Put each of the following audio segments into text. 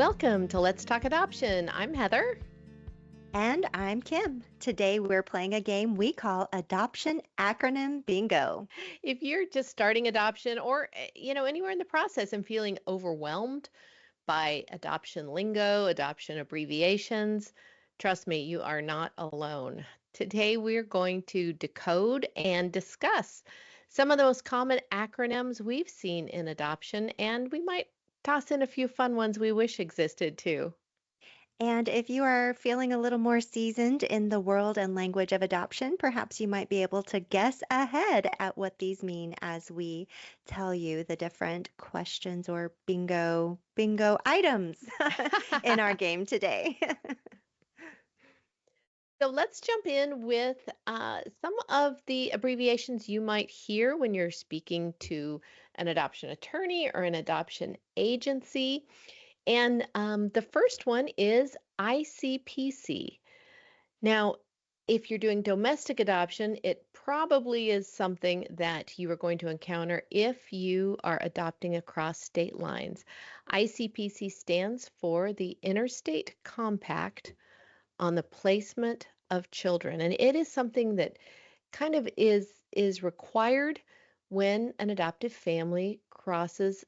Welcome to Let's Talk Adoption. I'm Heather. And I'm Kim. Today we're playing a game we call Adoption Acronym Bingo. If you're just starting adoption or anywhere in the process and feeling overwhelmed by adoption lingo, adoption abbreviations, trust me, you are not alone. Today we're going to decode and discuss some of the most common acronyms we've seen in adoption, and we might toss in a few fun ones we wish existed too. And if you are feeling a little more seasoned in the world and language of adoption, perhaps you might be able to guess ahead at what these mean as we tell you the different questions or bingo items in our game today. So let's jump in with some of the abbreviations you might hear when you're speaking to an adoption attorney or an adoption agency. And the first one is ICPC. Now, if you're doing domestic adoption, it probably is something that you are going to encounter if you are adopting across state lines. ICPC stands for the Interstate Compact on the Placement of Children, and it is something that kind of is required when an adoptive family crosses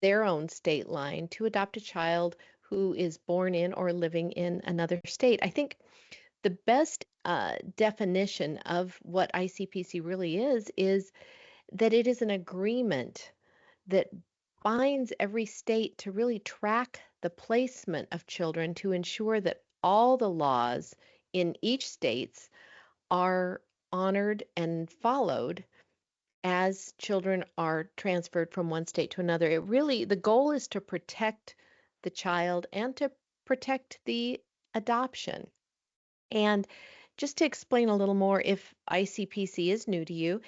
their own state line to adopt a child who is born in or living in another state. I think the best definition of what ICPC really is that it is an agreement that binds every state to really track the placement of children to ensure that all the laws in each states are honored and followed as children are transferred from one state to another. The goal is to protect the child and to protect the adoption. And just to explain a little more, if ICPC is new to you,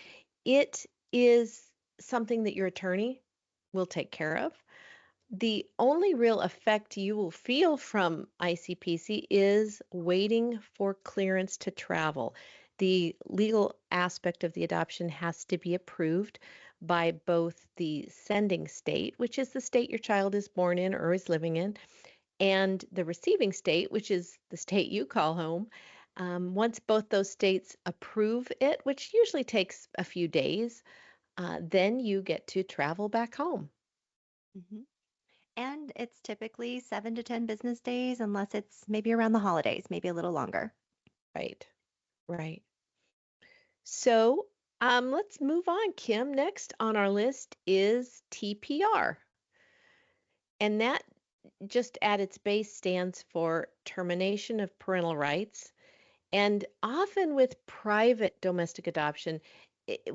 it is something that your attorney will take care of. The only real effect you will feel from ICPC is waiting for clearance to travel. The legal aspect of the adoption has to be approved by both the sending state, which is the state your child is born in or is living in, and the receiving state, which is the state you call home. Once both those states approve it, which usually takes a few days, then you get to travel back home. Mhm. And it's typically 7 to 10 business days, unless it's maybe around the holidays, maybe a little longer. Right, right. So let's move on, Kim. Next on our list is TPR. And that just at its base stands for termination of parental rights. And often with private domestic adoption, it,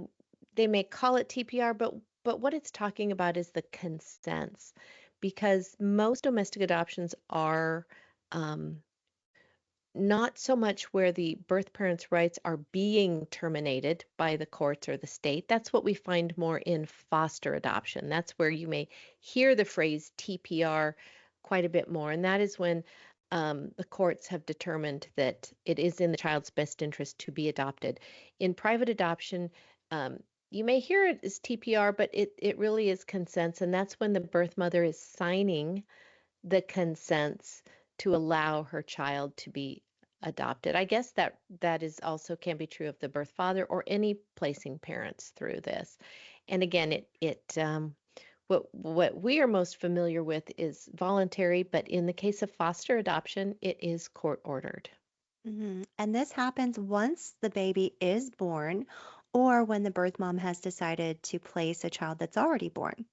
they may call it TPR, but what it's talking about is the consents, because most domestic adoptions are um, not so much where the birth parents' rights are being terminated by the courts or the state. That's what we find more in foster adoption. That's where you may hear the phrase TPR quite a bit more. And that is when the courts have determined that it is in the child's best interest to be adopted. In private adoption, you may hear it as TPR, but it really is consents. And that's when the birth mother is signing the consents to allow her child to be adopted. I guess that is also can be true of the birth father or any placing parents through this. And again, what we are most familiar with is voluntary, but in the case of foster adoption, it is court ordered. And this happens once the baby is born or when the birth mom has decided to place a child that's already born.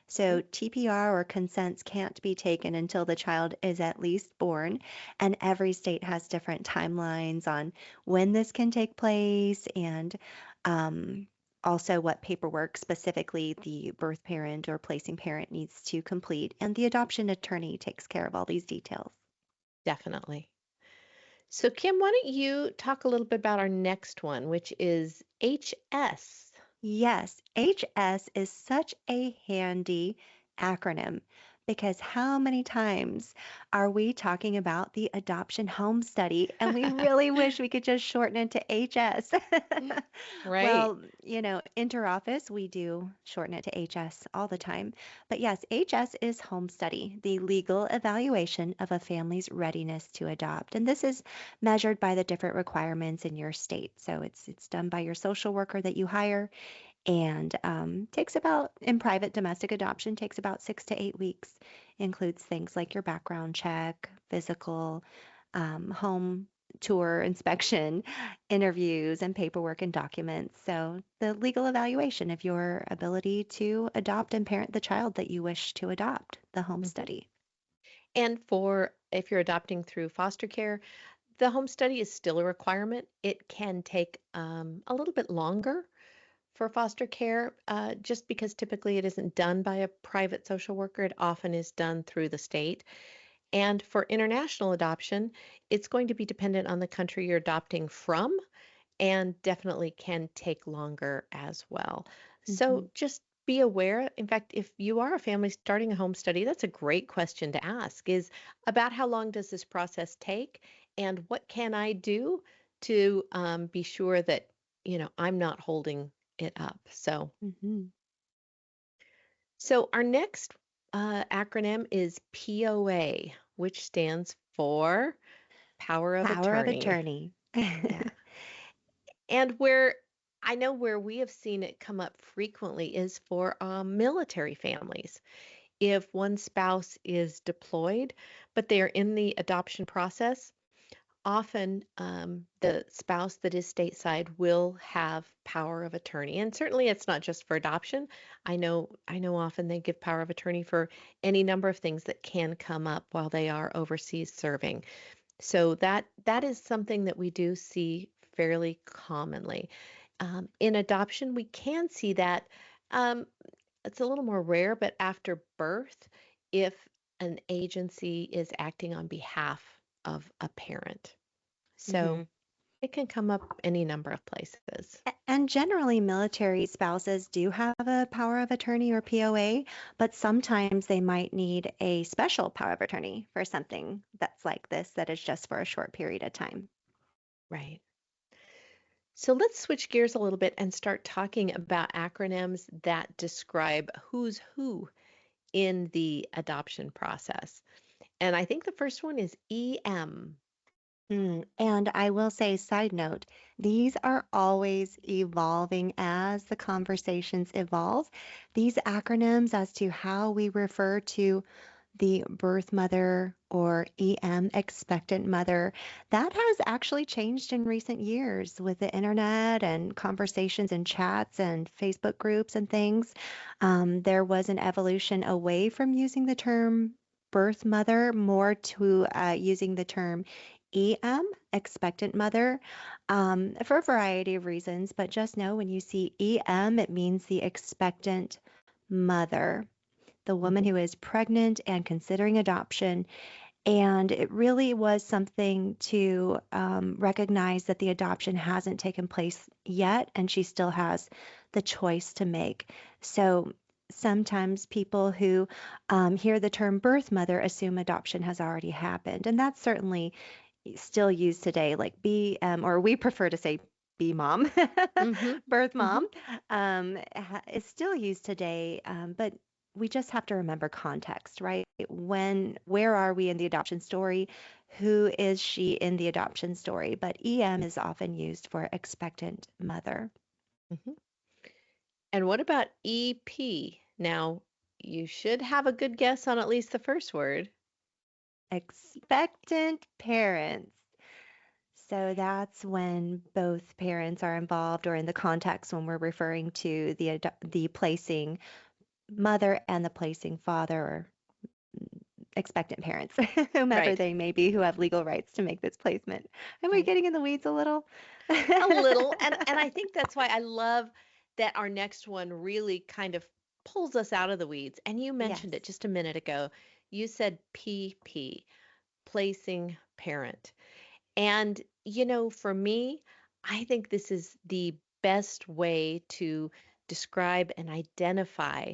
So TPR or consents can't be taken until the child is at least born, and every state has different timelines on when this can take place and um, also what paperwork specifically the birth parent or placing parent needs to complete, and the adoption attorney takes care of all these details. Definitely. So, Kim, why don't you talk a little bit about our next one, which is HS? Yes, HS is such a handy acronym because how many times are we talking about the adoption home study and we really wish we could just shorten it to HS? Right. Well, interoffice, we do shorten it to HS all the time. But yes, HS is home study, the legal evaluation of a family's readiness to adopt. And this is measured by the different requirements in your state. So it's done by your social worker that you hire and takes about, in private domestic adoption, takes about 6 to 8 weeks. Includes things like your background check, physical, home tour inspection, interviews, and paperwork and documents. So, the legal evaluation of your ability to adopt and parent the child that you wish to adopt, the home Mhm. study. And for if you're adopting through foster care, the home study is still a requirement. It can take a little bit longer for foster care, just because typically it isn't done by a private social worker. It often is done through the state. And for international adoption, it's going to be dependent on the country you're adopting from and definitely can take longer as well. Hmm. So just be aware. In fact, if you are a family starting a home study, that's a great question to ask is about how long does this process take and what can I do to be sure that, I'm not holding it up. Hmm. So our next acronym is POA, which stands for Power of Power of Attorney. attorney. Yeah. And where I know where we have seen it come up frequently is for military families. If one spouse is deployed, but they are in the adoption process, often the spouse that is stateside will have power of attorney. And certainly it's not just for adoption. I know often they give power of attorney for any number of things that can come up while they are overseas serving. So that is something that we do see fairly commonly. In adoption, we can see that um, it's a little more rare, but after birth, if an agency is acting on behalf of a parent. So Hmm. it can come up any number of places. And generally, military spouses do have a power of attorney or POA, but sometimes they might need a special power of attorney for something that's like this, that is just for a short period of time. Right. So let's switch gears a little bit and start talking about acronyms that describe who's who in the adoption process. And I think the first one is EM. And I will say, side note, these are always evolving as the conversations evolve. These acronyms as to how we refer to the birth mother or EM, expectant mother, that has actually changed in recent years with the internet and conversations and chats and Facebook groups and things. There was an evolution away from using the term birth mother more to using the term EM, expectant mother, for a variety of reasons. But just know when you see EM, it means the expectant mother, the woman Mhm. who is pregnant and considering adoption. And it really was something to recognize that the adoption hasn't taken place yet, and she still has the choice to make. So sometimes people who hear the term birth mother assume adoption has already happened. And that's certainly still used today, like or we prefer to say B mom, Mhm. birth Mhm. mom, is still used today. But we just have to remember context, right? Where are we in the adoption story? Who is she in the adoption story? But EM is often used for expectant mother. Mhm. And what about EP? Now, you should have a good guess on at least the first word. Expectant parents. So that's when both parents are involved, or in the context when we're referring to the placing mother and the placing father, or expectant parents, whomever Right. they may be, who have legal rights to make this placement. Am we Right. getting in the weeds a little? A little. And I think that's why I love that our next one really kind of pulls us out of the weeds. And you mentioned it Yes. just a minute ago. You said PP, placing parent. And, for me, I think this is the best way to describe and identify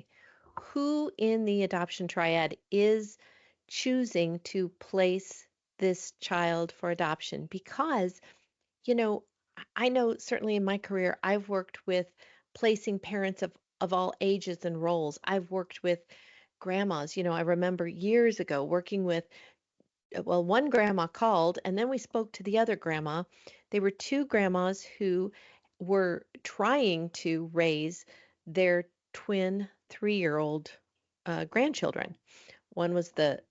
who in the adoption triad is choosing to place this child for adoption. Because, you know, I know certainly in my career, I've worked with placing parents of all ages and roles. I've worked with grandmas. I remember years ago working with, well, one grandma called, and then we spoke to the other grandma. They were two grandmas who were trying to raise their twin 3-year-old grandchildren. One was the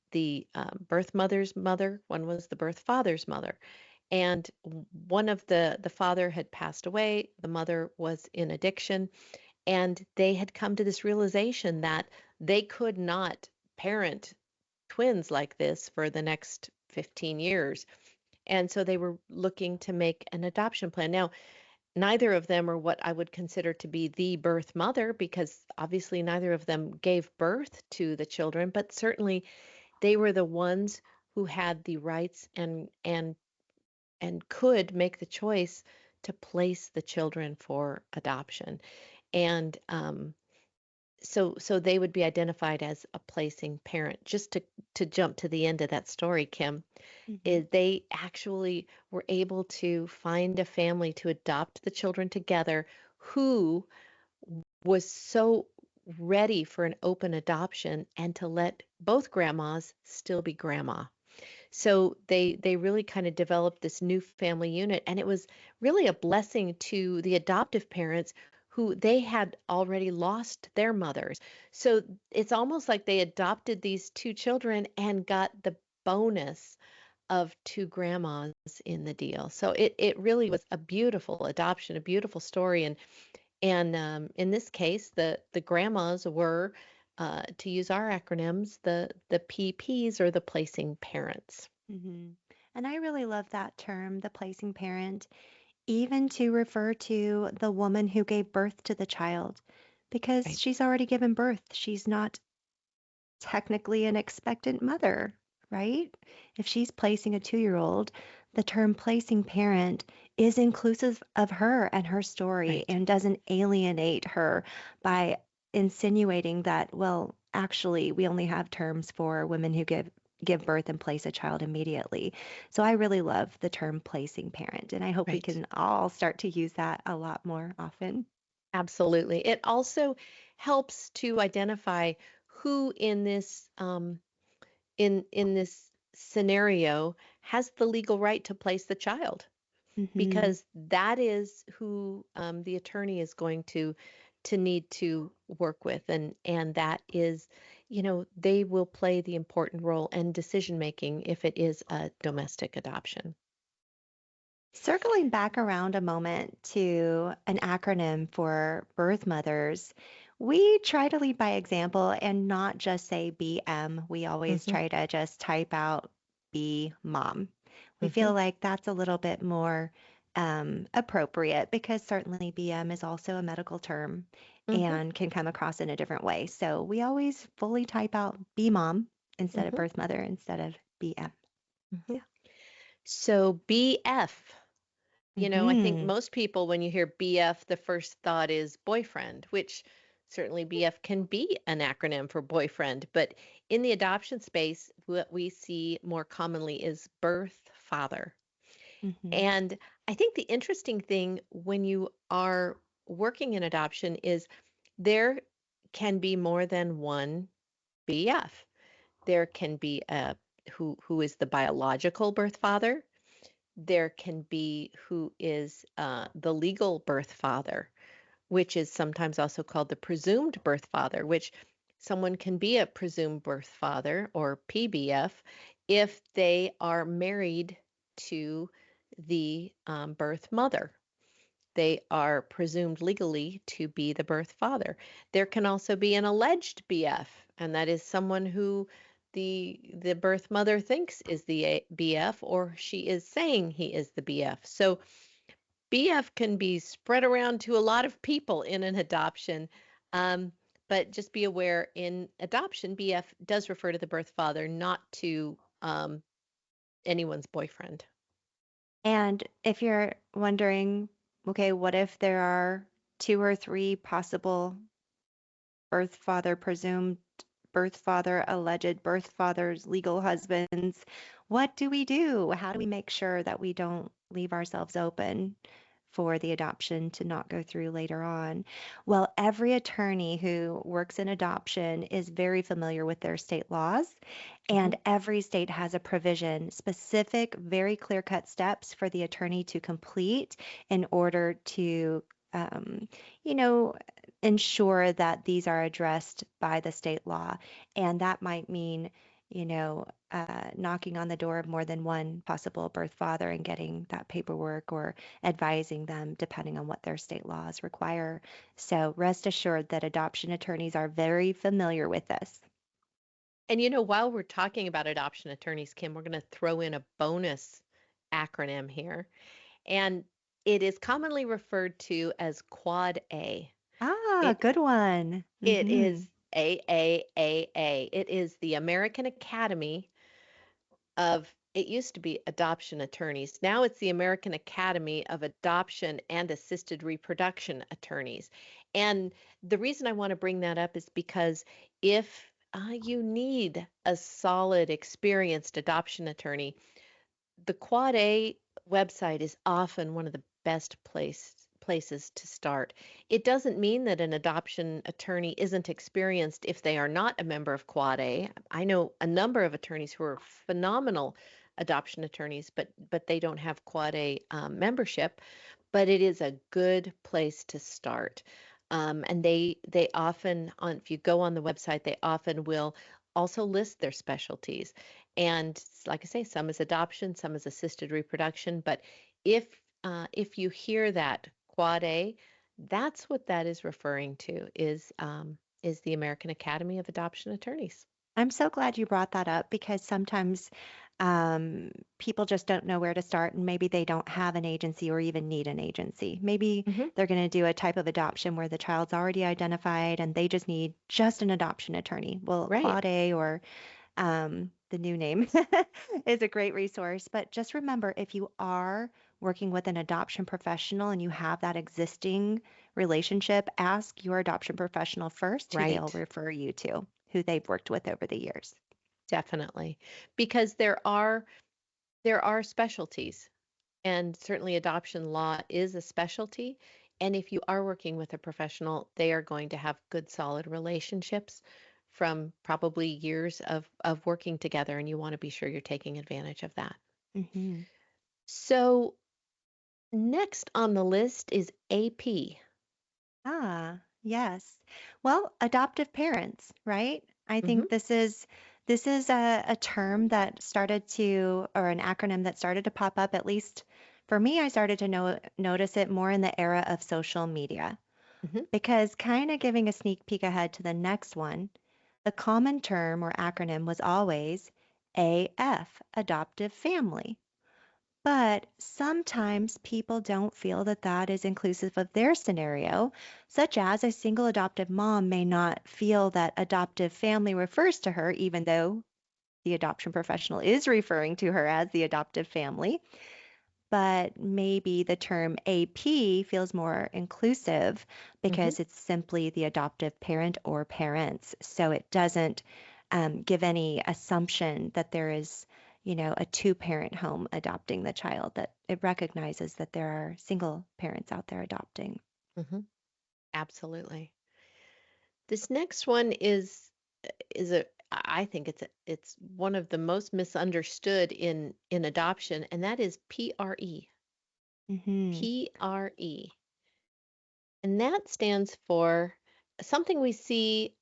birth mother's mother, one was the birth father's mother. And one of the father had passed away, the mother was in addiction, and they had come to this realization that they could not parent twins like this for the next 15 years. And so they were looking to make an adoption plan. Now, neither of them are what I would consider to be the birth mother, because obviously neither of them gave birth to the children, but certainly they were the ones who had the rights and could make the choice to place the children for adoption. And so they would be identified as a placing parent. Just to jump to the end of that story, Kim, Hmm. is they actually were able to find a family to adopt the children together who was so ready for an open adoption and to let both grandmas still be grandma. So they really kind of developed this new family unit, and it was really a blessing to the adoptive parents who they had already lost their mothers. So it's almost like they adopted these two children and got the bonus of two grandmas in the deal. So it really was a beautiful adoption, a beautiful story. And in this case, the grandmas were, to use our acronyms, the PPs, or the placing parents. Hmm. And I really love that term, the placing parent, even to refer to the woman who gave birth to the child, because Right. she's already given birth. She's not technically an expectant mother, right? If she's placing a 2-year-old, the term placing parent is inclusive of her and her story Right. and doesn't alienate her by insinuating that, well, actually, we only have terms for women who give birth and place a child immediately. So I really love the term placing parent, and I hope we Right. can all start to use that a lot more often. Absolutely. It also helps to identify who in this scenario has the legal right to place the child, Hmm. because that is who the attorney is going to need to work with, and that is, they will play the important role in decision making if it is a domestic adoption. Circling back around a moment to an acronym for birth mothers, we try to lead by example and not just say BM. We always Hmm. try to just type out B mom. We Hmm. feel like that's a little bit more appropriate because certainly BM is also a medical term Hmm. and can come across in a different way. So we always fully type out B mom instead of Hmm. birth mother instead of BM. Hmm. So BF. I think Hmm. most people, when you hear BF, the first thought is boyfriend, which certainly BF can be an acronym for boyfriend. But in the adoption space, what we see more commonly is birth father. Hmm. And I think the interesting thing when you are working in adoption is there can be more than one BF. There can be a who is the biological birth father. There can be who is the legal birth father, which is sometimes also called the presumed birth father, which someone can be a presumed birth father, or PBF, if they are married to the birth mother. They are presumed legally to be the birth father. There can also be an alleged BF, and that is someone who the birth mother thinks is the BF, or she is saying he is the BF. So BF can be spread around to a lot of people in an adoption. Um, but just be aware, in adoption, BF does refer to the birth father, not to anyone's boyfriend. And if you're wondering, okay, what if there are two or three possible birth father, presumed birth father, alleged birth father's legal husbands. What do we do? How do we make sure that we don't leave ourselves open for the adoption to not go through later on? Well, every attorney who works in adoption is very familiar with their state laws, Hmm. and every state has a provision, specific, very clear-cut steps for the attorney to complete in order to, um, you know, ensure that these are addressed by the state law. And that might mean, knocking on the door of more than one possible birth father and getting that paperwork or advising them depending on what their state laws require. So rest assured that adoption attorneys are very familiar with this. And while we're talking about adoption attorneys, Kim, we're going to throw in a bonus acronym here. And it is commonly referred to as Quad A. Ah, It good one. it Hmm. is AAAA. It is the American Academy of, it used to be adoption attorneys. Now it's the American Academy of Adoption and Assisted Reproduction Attorneys. And the reason I want to bring that up is because if you need a solid, experienced adoption attorney, the Quad A website is often one of the best places to start. It doesn't mean that an adoption attorney isn't experienced if they are not a member of Quad A. I know a number of attorneys who are phenomenal adoption attorneys, but they don't have Quad A membership. But it is a good place to start. And they often on if you go on the website, they often will also list their specialties. And like I say, some is adoption, some is assisted reproduction. But if you hear that Quad A, that's what that is referring to is the American Academy of Adoption Attorneys. I'm so glad you brought that up because sometimes um, people just don't know where to start and maybe they don't have an agency or even need an agency. Maybe Hmm. they're going to do a type of adoption where the child's already identified and they just need just an adoption attorney. Well, Right. Quad A or the new name is a great resource. But just remember, if you are working with an adoption professional and you have that existing relationship, ask your adoption professional first who they'll Right. refer you to, who they've worked with over the years. Definitely. Because there are specialties. And certainly adoption law is a specialty. And if you are working with a professional, they are going to have good, solid relationships from probably years of working together. And you want to be sure you're taking advantage of that. Hmm. So, next on the list is AP. Ah, yes. Well, adoptive parents, right? I Hmm. think this is a term that started to, or an acronym that started to pop up, at least for me, I started to notice it more in the era of social media. Hmm. Because kind of giving a sneak peek ahead to the next one, the common term or acronym was always AF, adoptive family. But sometimes people don't feel that that is inclusive of their scenario, such as a single adoptive mom may not feel that adoptive family refers to her, even though the adoption professional is referring to her as the adoptive family. But maybe the term AP feels more inclusive Hmm. because it's simply the adoptive parent or parents. So it doesn't give any assumption that there is, a two-parent home adopting the child, that it recognizes that there are single parents out there adopting. Hmm. Absolutely. This next one is a I think it's one of the most misunderstood in adoption, and that is PRE. Hmm. PRE. And that stands for something we see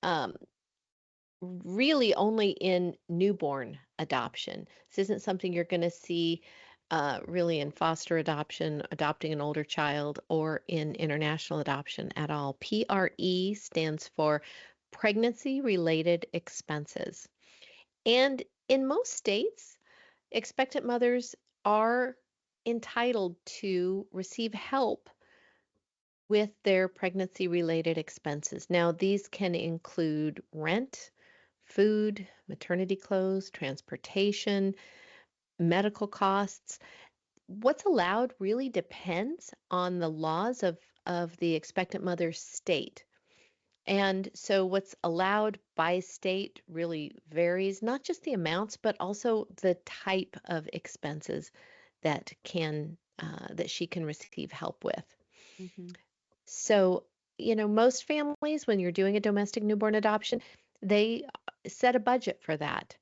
really only in newborn adoption. This isn't something you're going to see really in foster adoption, adopting an older child, or in international adoption at all. PRE stands for pregnancy related expenses. And in most states, expectant mothers are entitled to receive help with their pregnancy related expenses. Now, these can include rent, food, maternity clothes, transportation, medical costs. What's allowed really depends on the laws of the expectant mother's state. And so what's allowed by state really varies, not just the amounts, but also the type of expenses that she can receive help with. Hmm. So, most families, when you're doing a domestic newborn adoption, they set a budget for that.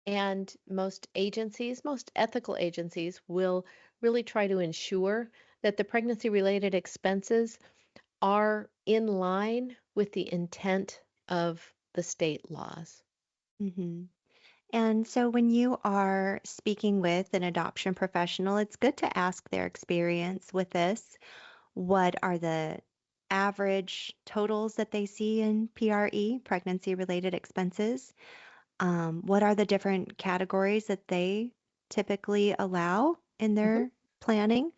And most agencies, most ethical agencies, will really try to ensure that the pregnancy related expenses are in line with the intent of the state laws. Hmm. And so when you are speaking with an adoption professional, it's good to ask their experience with this. What are the average totals that they see in PRE, pregnancy related expenses? What are the different categories that they typically allow in Hmm. their planning?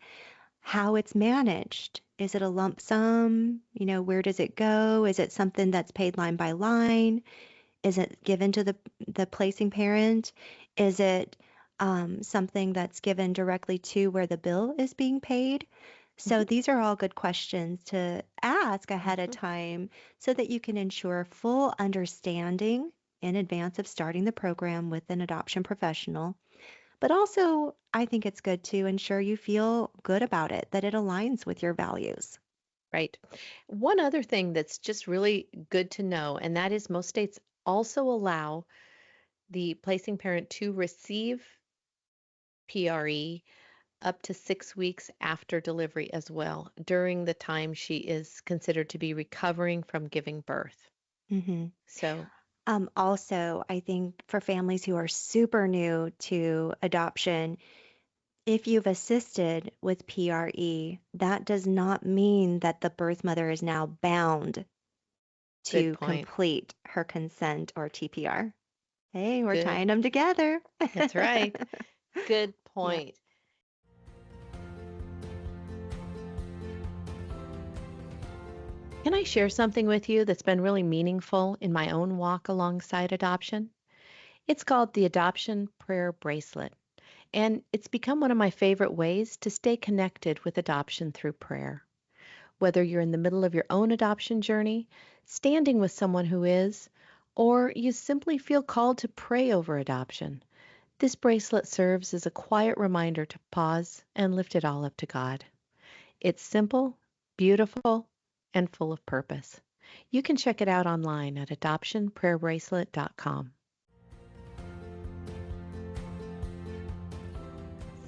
How it's managed. Is it a lump sum? Where does it go? Is it something that's paid line by line? Is it given to the placing parent? Is it something that's given directly to where the bill is being paid? So Hmm. these are all good questions to ask ahead of Hmm. time so that you can ensure full understanding in advance of starting the program with an adoption professional. But also, I think it's good to ensure you feel good about it, that it aligns with your values. Right. One other thing that's just really good to know, and that is most states also allow the placing parent to receive PRE up to 6 weeks after delivery as well, during the time she is considered to be recovering from giving birth. Hmm. So, Also, I think for families who are super new to adoption, if you've assisted with PRE, that does not mean that the birth mother is now bound good to point. complete her consent or TPR. Hey, we're Good. tying them together. That's right. Good Yeah. point. Can I share something with you that's been really meaningful in my own walk alongside adoption? It's called the Adoption Prayer Bracelet, and it's become one of my favorite ways to stay connected with adoption through prayer. Whether you're in the middle of your own adoption journey, standing with someone who is, or you simply feel called to pray over adoption, this bracelet serves as a quiet reminder to pause and lift it all up to God. It's simple, beautiful, and full of purpose. You can check it out online at adoptionprayerbracelet.com.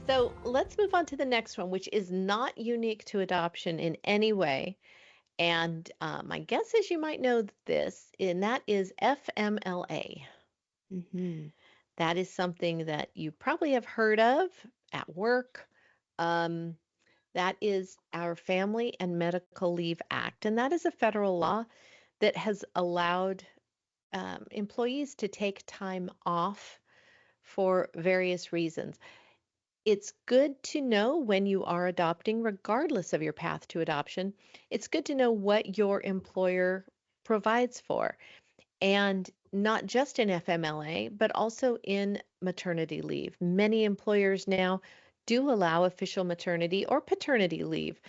So let's move on to the next one, which is not unique to adoption in any way. And my guess is you might know this, and that is FMLA. Hmm. That is something that you probably have heard of at work. Um, that is our Family and Medical Leave Act, and that is a federal law that has allowed employees to take time off for various reasons. It's good to know when you are adopting, regardless of your path to adoption. It's good to know what your employer provides for, and not just in FMLA, but also in maternity leave. Many employers now do allow official maternity or paternity leave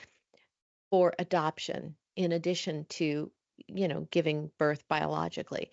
for adoption in addition to, giving birth biologically.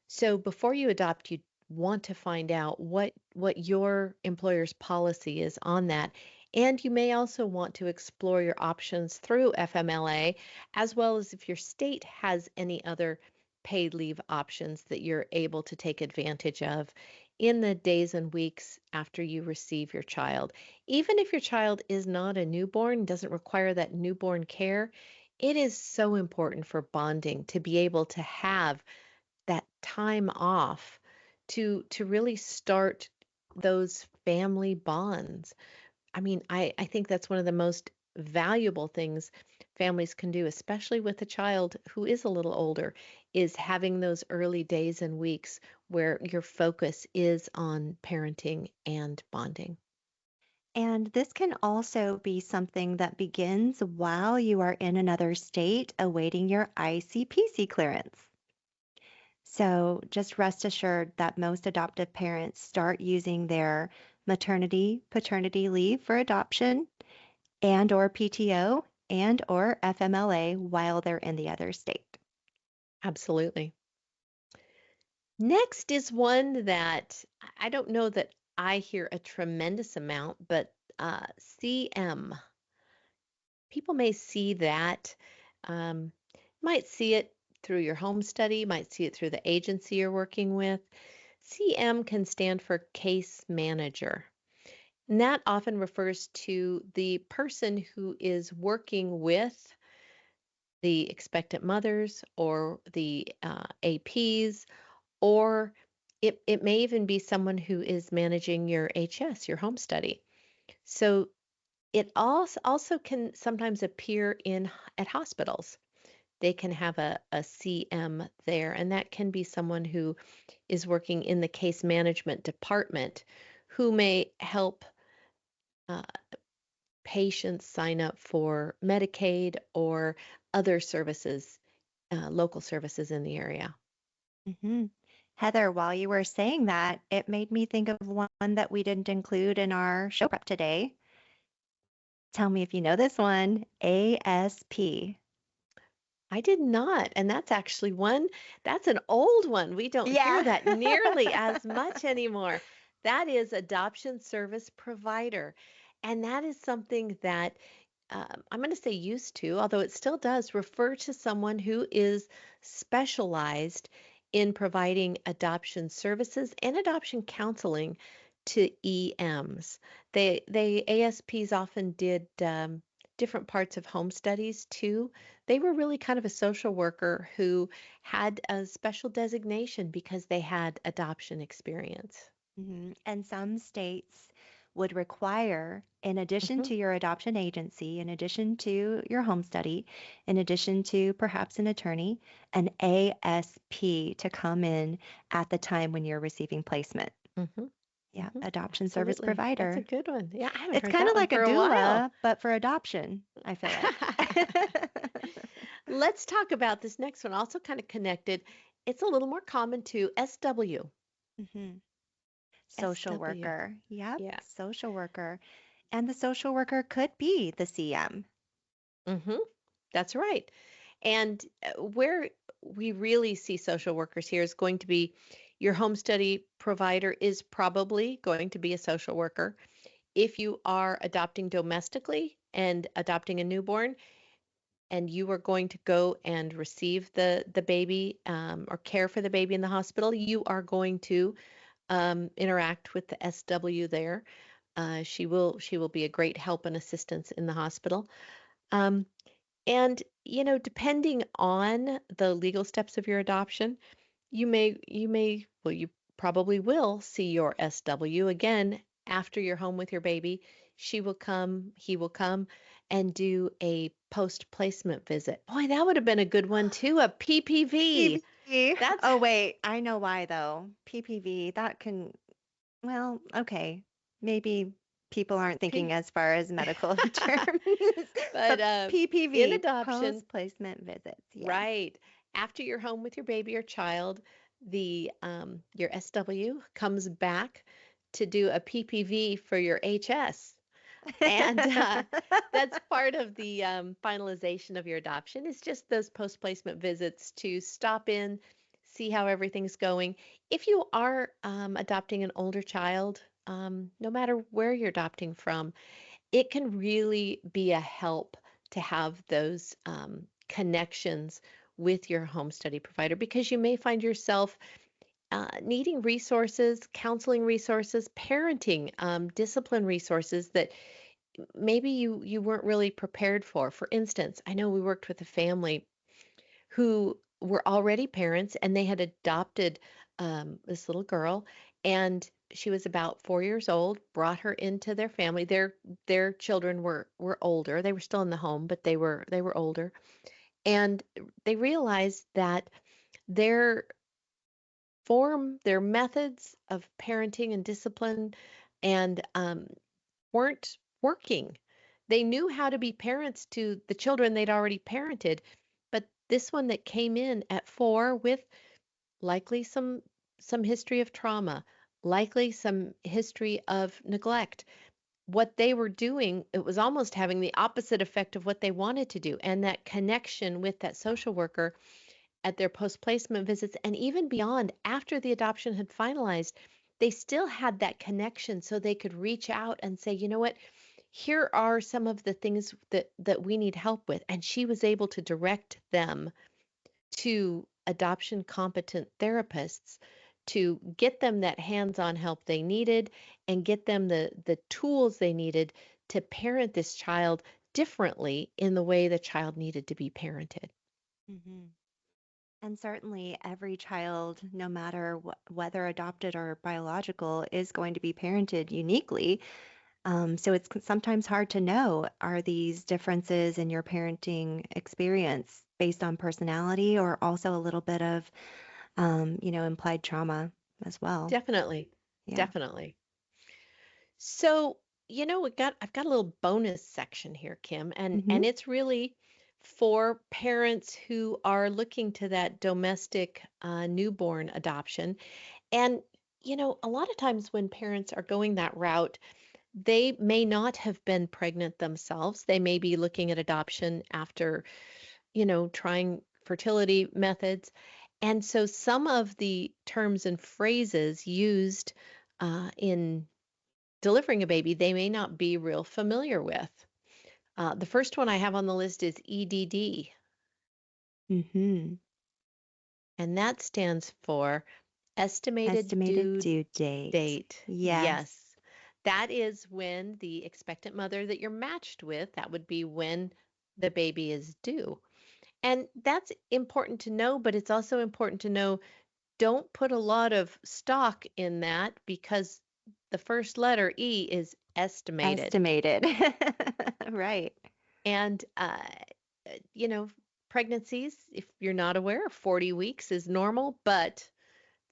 So before you adopt, you want to find out what your employer's policy is on that. And you may also want to explore your options through FMLA, as well as if your state has any other paid leave options that you're able to take advantage of in the days and weeks after you receive your child. Even if your child is not a newborn, doesn't require that newborn care, it is so important for bonding to be able to have that time off to really start those family bonds. I mean, I think that's one of the most valuable things families can do, especially with a child who is a little older, is having those early days and weeks where your focus is on parenting and bonding. And this can also be something that begins while you are in another state awaiting your ICPC clearance. So just rest assured that most adoptive parents start using their maternity, paternity leave for adoption and or PTO and or FMLA while they're in the other state. Absolutely. Next is one that I don't know that I hear a tremendous amount, but CM. People may see that, um, might see it through your home study, might see it through the agency you're working with. CM can stand for case manager. And that often refers to the person who is working with the expectant mothers or the APs, or it may even be someone who is managing your HS, your home study. So it also can sometimes appear in at hospitals. They can have a CM there, and that can be someone who is working in the case management department who may help uh, patients sign up for Medicaid or other services, local services in the area. Hmm. Heather, while you were saying that, it made me think of one that we didn't include in our show prep today. Tell me if you know this one, ASP. I did not, and that's actually one that's an old one. We don't hear Yeah. that nearly as much anymore. That is adoption service provider. And that is something that I'm going to say used to, although it still does refer to someone who is specialized in providing adoption services and adoption counseling to EMs. They ASPs often did different parts of home studies too. They were really kind of a social worker who had a special designation because they had adoption experience. And some states would require, in addition Hmm. to your adoption agency, in addition to your home study, in addition to perhaps an attorney, an ASP to come in at the time when you're receiving placement. Hmm. Yeah, Hmm. adoption service Absolutely. That's a provider. good one. Yeah, I haven't It's heard kind that of one like a for a while. doula, but for adoption, I feel like. Let's talk about this next one, also kind of connected. It's a little more common to SW. Mhm. Social SW. worker. Yep, Yeah. social worker. And the social worker could be the CM. Hmm. That's right. And where we really see social workers here is going to be your home study provider is probably going to be a social worker. If you are adopting domestically and adopting a newborn, and you are going to go and receive the baby or care for the baby in the hospital, you are going to interact with the SW there. She will be a great help and assistance in the hospital. Um, and depending on the legal steps of your adoption, well, you probably will see your SW again after you're home with your baby. He will come and do a post-placement visit. Boy, that would have been a good one too, a PPV. PPV. That's Oh, wait, I know why though. PPV, that can, well, okay. Maybe people aren't thinking P, as far as medical terms, but but in PPV, adoption, post-placement visits. Yeah. right after you're home with your baby or child, the your SW comes back to do a PPV for your HS. And that's part of the finalization of your adoption is just those post-placement visits to stop in, see how everything's going. If you are adopting an older child, no matter where you're adopting from, it can really be a help to have those connections with your home study provider because you may find yourself needing resources, counseling resources, parenting, discipline resources that maybe you weren't really prepared for. For instance, I know we worked with a family who were already parents and they had adopted this little girl, and she was about 4 years old. Brought her into their family. Their children were older. They were still in the home, but they were older, and they realized that their their methods of parenting and discipline and weren't working. They knew how to be parents to the children they'd already parented, but this one that came in at 4 with likely some history of trauma, likely some history of neglect. What they were doing, it was almost having the opposite effect of what they wanted to do. And that connection with that social worker at their post placement visits, and even beyond after the adoption had finalized, they still had that connection so they could reach out and say, you know what, here are some of the things that we need help with. And she was able to direct them to adoption competent therapists to get them that hands-on help they needed and get them the tools they needed to parent this child differently in the way the child needed to be parented. Hmm. And certainly, every child, no matter whether adopted or biological, is going to be parented uniquely. So it's sometimes hard to know, are these differences in your parenting experience based on personality or also a little bit of, implied trauma as well? Definitely. Yeah. Definitely. So, I've got a little bonus section here, Kim, and Hmm. and it's really for parents who are looking to that domestic newborn adoption. And a lot of times when parents are going that route, they may not have been pregnant themselves. They may be looking at adoption after, trying fertility methods. And so some of the terms and phrases used in delivering a baby, they may not be real familiar with. The first one I have on the list is EDD, Hmm. and that stands for estimated Estimated due due date. date. Yes. Yes. That is when the expectant mother that you're matched with, that would be when the baby is due. And that's important to know, but it's also important to know don't put a lot of stock in that because the first letter E is estimated. Estimated. Right. And, you know, pregnancies, if you're not aware, 40 weeks is normal, but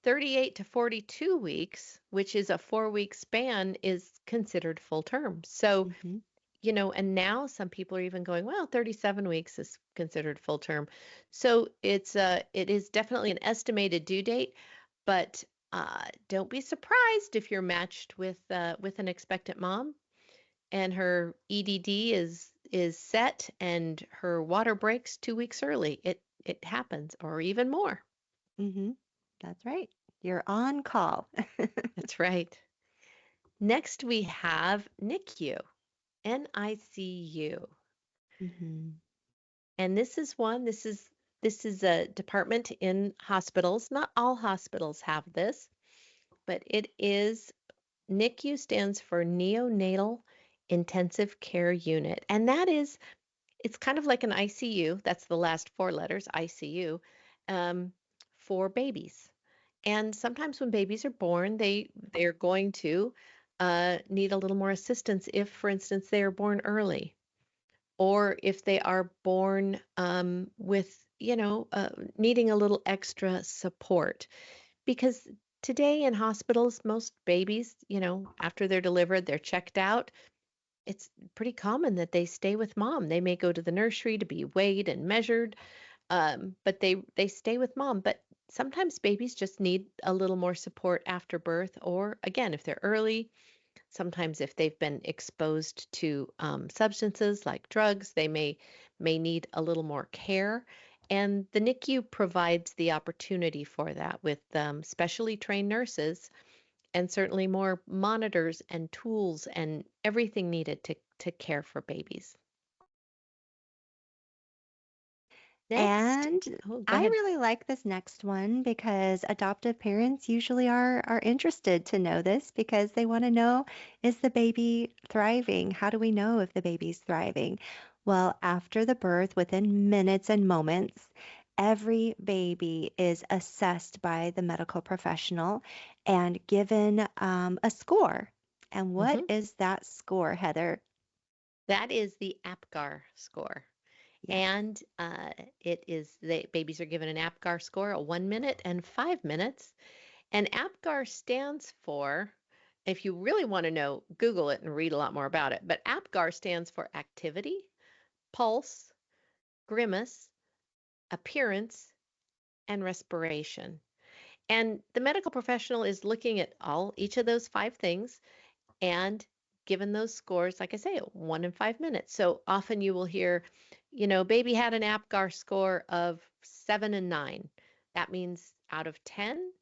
38 to 42 weeks, which is a 4 week span, is considered full term. So, Hmm. and now some people are even going, well, 37 weeks is considered full term. So it is definitely an estimated due date, but don't be surprised if you're matched with an expectant mom and her EDD is set and her water breaks 2 weeks early. It happens, or even more. Hmm. That's right. You're on call. That's right. Next we have NICU, NICU. Hmm. And this is a department in hospitals. Not all hospitals have this, but it is NICU stands for Neonatal Intensive Care Unit. And it's kind of like an ICU. That's the last four letters, ICU, um, for babies. And sometimes when babies are born, they're going to need a little more assistance if, for instance, they are born early, or if they are born with, needing a little extra support. Because today in hospitals, most babies, after they're delivered, they're checked out. It's pretty common that they stay with mom. They may go to the nursery to be weighed and measured, but they stay with mom. But sometimes babies just need a little more support after birth, or again, if they're early, sometimes if they've been exposed to substances like drugs, they may need a little more care. And the NICU provides the opportunity for that with specially trained nurses and certainly more monitors and tools and everything needed to care for babies. Next, And oh, go I ahead. really like this next one because adoptive parents usually are interested to know this because they want to know, is the baby thriving? How do we know if the baby's thriving? Well, after the birth, within minutes and moments, every baby is assessed by the medical professional and given a score. And what Hmm. is that score, Heather? That is the APGAR score. Yes. And the babies are given an APGAR score, a 1 minute and 5 minutes. And APGAR stands for, if you really want to know, Google it and read a lot more about it. But APGAR stands for activity, pulse, grimace, appearance, and respiration. And the medical professional is looking at each of those five things and given those scores, like I say, 1 in 5 minutes. So often you will hear, baby had an APGAR score of 7 and 9. That means out of 10,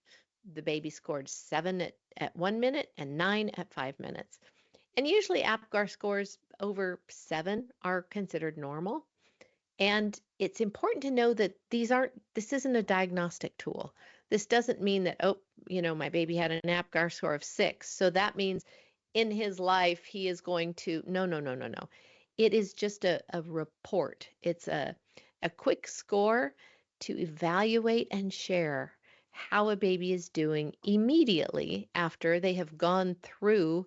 the baby scored 7 at 1 minute and 9 at 5 minutes. And usually APGAR scores over 7 are considered normal. And it's important to know that this isn't a diagnostic tool. This doesn't mean that, oh, my baby had an APGAR score of 6. So that means in his life he is going to, no, no, no, no, no. It is just a report. It's a quick score to evaluate and share how a baby is doing immediately after they have gone through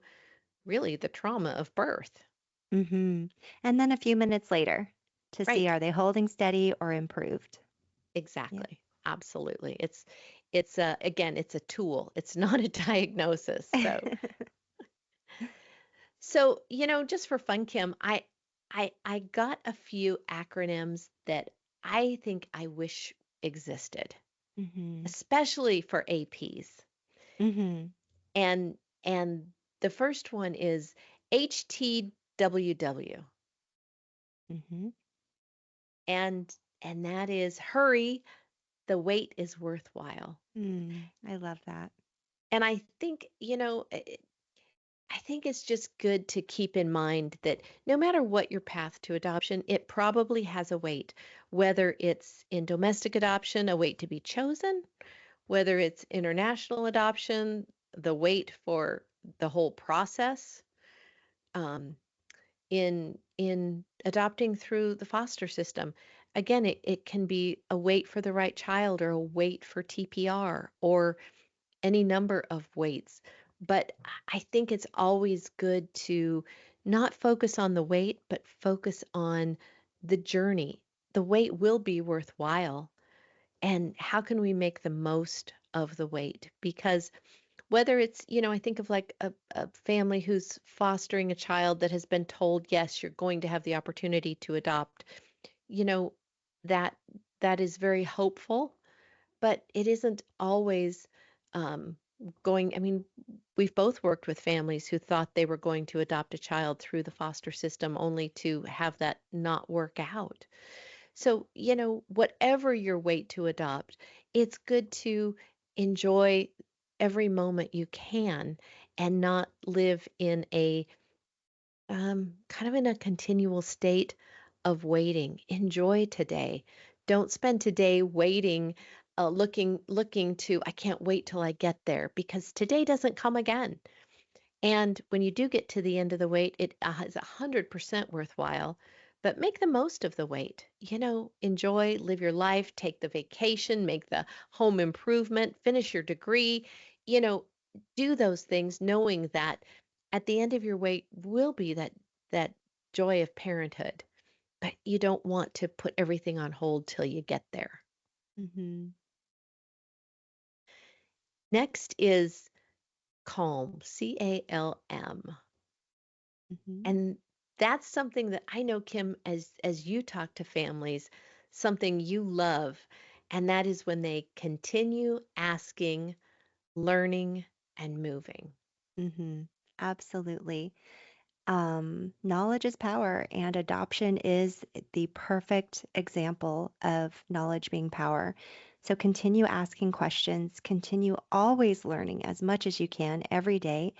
really the trauma of birth. Mm-hmm. And then a few minutes later to see Right. are they holding steady or improved. Yeah. Exactly. Absolutely. It's again, it's a tool. It's not a diagnosis. So, just for fun, Kim, I got a few acronyms that I think I wish existed, Mm-hmm. especially for APs. Mm-hmm. And the first one is HTWW. Mm-hmm. And that is hurry, the wait is worthwhile. I love that. And I think, I think it's just good to keep in mind that no matter what your path to adoption, it probably has a wait, whether it's in domestic adoption, a wait to be chosen, whether it's international adoption, the wait for the whole process, um, in adopting through the foster system. Again, it can be a wait for the right child or a wait for TPR or any number of weights. But I think it's always good to not focus on the weight, but focus on the journey. The wait will be worthwhile. And how can we make the most of the wait? Because whether it's, I think of like a family who's fostering a child that has been told, yes, you're going to have the opportunity to adopt, you know, that that is very hopeful, but it isn't always um, going. I mean, we've both worked with families who thought they were going to adopt a child through the foster system only to have that not work out. So, whatever your weight to adopt, it's good to enjoy every moment you can and not live in a kind of in a continual state of waiting. Enjoy today. Don't spend today waiting, looking to, I can't wait till I get there because today doesn't come again. And when you do get to the end of the wait, it is 100% worthwhile. But make the most of the wait. Enjoy, live your life, take the vacation, make the home improvement, finish your degree. You know, do those things knowing that at the end of your wait will be that joy of parenthood. But you don't want to put everything on hold till you get there. Mm-hmm. Next is calm, CALM. Mm-hmm. And that's something that I know, Kim, as you talk to families, something you love, and that is when they continue asking, learning, and moving. Mm-hmm. Absolutely. Knowledge is power, and adoption is the perfect example of knowledge being power. So continue asking questions, continue always learning as much as you can every day,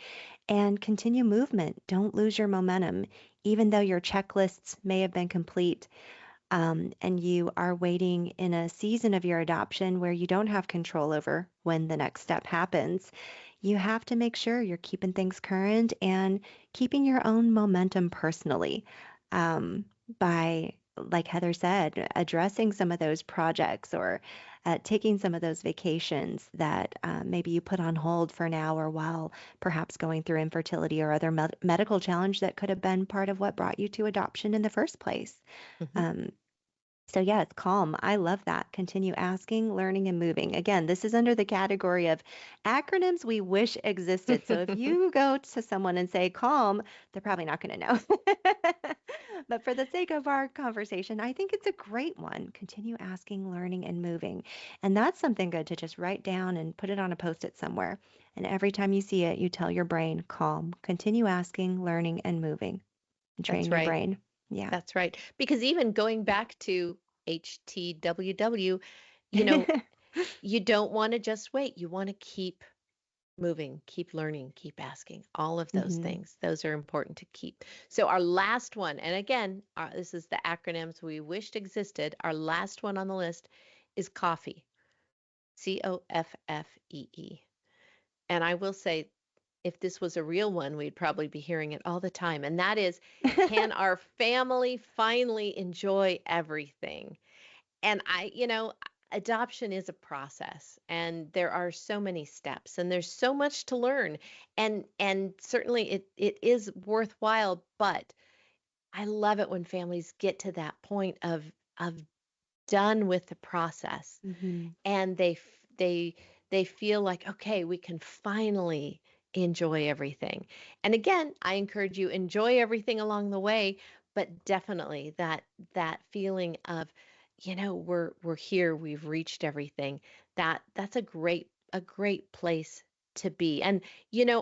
and continue movement. Don't lose your momentum, even though your checklists may have been complete. And you are waiting in a season of your adoption where you don't have control over when the next step happens. You have to make sure you're keeping things current and keeping your own momentum personally by, like Heather said, addressing some of those projects or taking some of those vacations that maybe you put on hold for now or while perhaps going through infertility or other medical challenge that could have been part of what brought you to adoption in the first place. Mhm. Um, So, yeah, it's calm. I love that. Continue asking, learning, and moving. Again, this is under the category of acronyms we wish existed. So, if you go to someone and say calm, they're probably not going to know. But for the sake of our conversation, I think it's a great one. Continue asking, learning, and moving. And that's something good to just write down and put it on a post it somewhere. And every time you see it, you tell your brain, calm, continue asking, learning, and moving. And train That's your right. brain. Yeah. That's right. Because even going back to HTWW, you know, you don't want to just wait. You want to keep moving, keep learning, keep asking, all of those Hmm. things. Those are important to keep. So, our last one, and again, this is the acronyms we wished existed. Our last one on the list is coffee, COFFEE. And I will say, if this was a real one, we'd probably be hearing it all the time. And that is, can our family finally enjoy everything? And adoption is a process and there are so many steps and there's so much to learn. And certainly it is worthwhile, but I love it when families get to that point of done with the process Hmm. and they feel like, okay, we can finally enjoy everything. And again, I encourage you, enjoy everything along the way, but definitely that feeling of, we're here, we've reached everything. That's a great place to be. And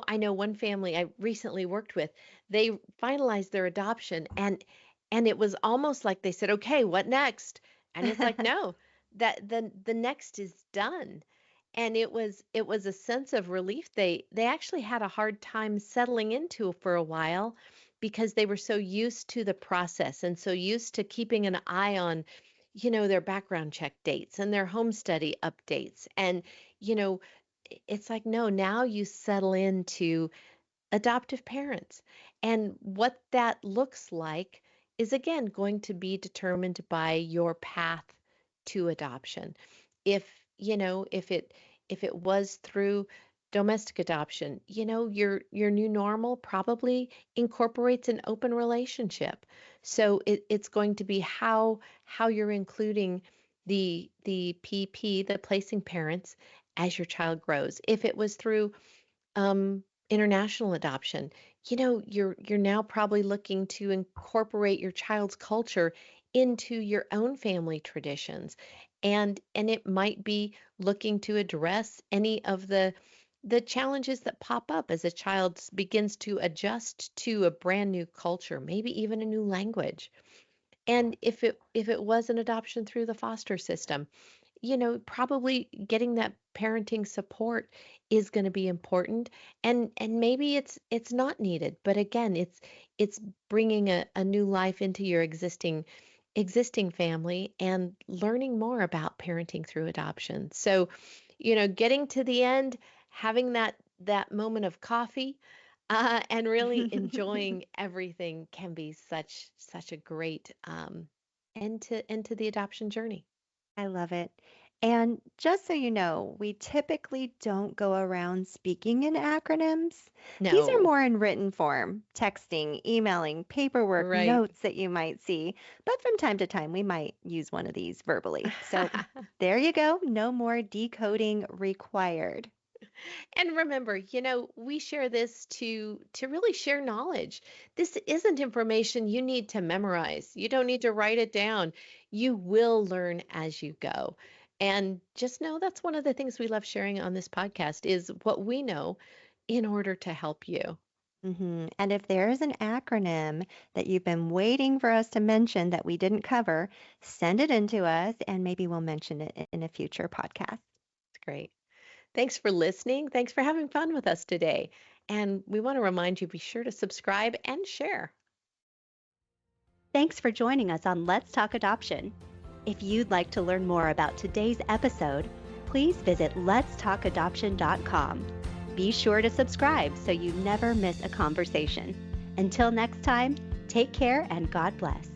I know one family I recently worked with, they finalized their adoption and it was almost like they said, okay, what next? And it's like, no, that the next is done. And it was a sense of relief. They actually had a hard time settling into for a while because they were so used to the process and so used to keeping an eye on, their background check dates and their home study updates. And you know it's like, no, now you settle into adoptive parents. And what that looks like is again going to be determined by your path to adoption. If, if it was through domestic adoption, your new normal probably incorporates an open relationship. So it's going to be how you're including the PP, the placing parents, as your child grows. If it was through international adoption, you're now probably looking to incorporate your child's culture into your own family traditions, and it might be looking to address any of the challenges that pop up as a child begins to adjust to a brand new culture, maybe even a new language. And if it was an adoption through the foster system, probably getting that parenting support is going to be important. And maybe it's not needed, but again, it's bringing a new life into your existing family and learning more about parenting through adoption. So, getting to the end, having that moment of coffee, and really enjoying everything can be such a great end to the adoption journey. I love it. And just so you know, we typically don't go around speaking in acronyms. These are No, more in written form, texting, emailing, paperwork, right. notes that you might see. But from time to time, we might use one of these verbally. So there you go. No more decoding required. And remember, we share this to really share knowledge. This isn't information you need to memorize. You don't need to write it down. You will learn as you go. And just know that's one of the things we love sharing on this podcast is what we know in order to help you. And if there is an acronym that you've been waiting for us to mention that we didn't cover, send it in to us and maybe we'll mention it in a future podcast. It's great. Thanks for listening. Thanks for having fun with us today. And we want to remind you, be sure to subscribe and share. Thanks for joining us on Let's Talk Adoption. If you'd like to learn more about today's episode, please visit letstalkadoption.com. Be sure to subscribe so you never miss a conversation. Until next time, take care and God bless.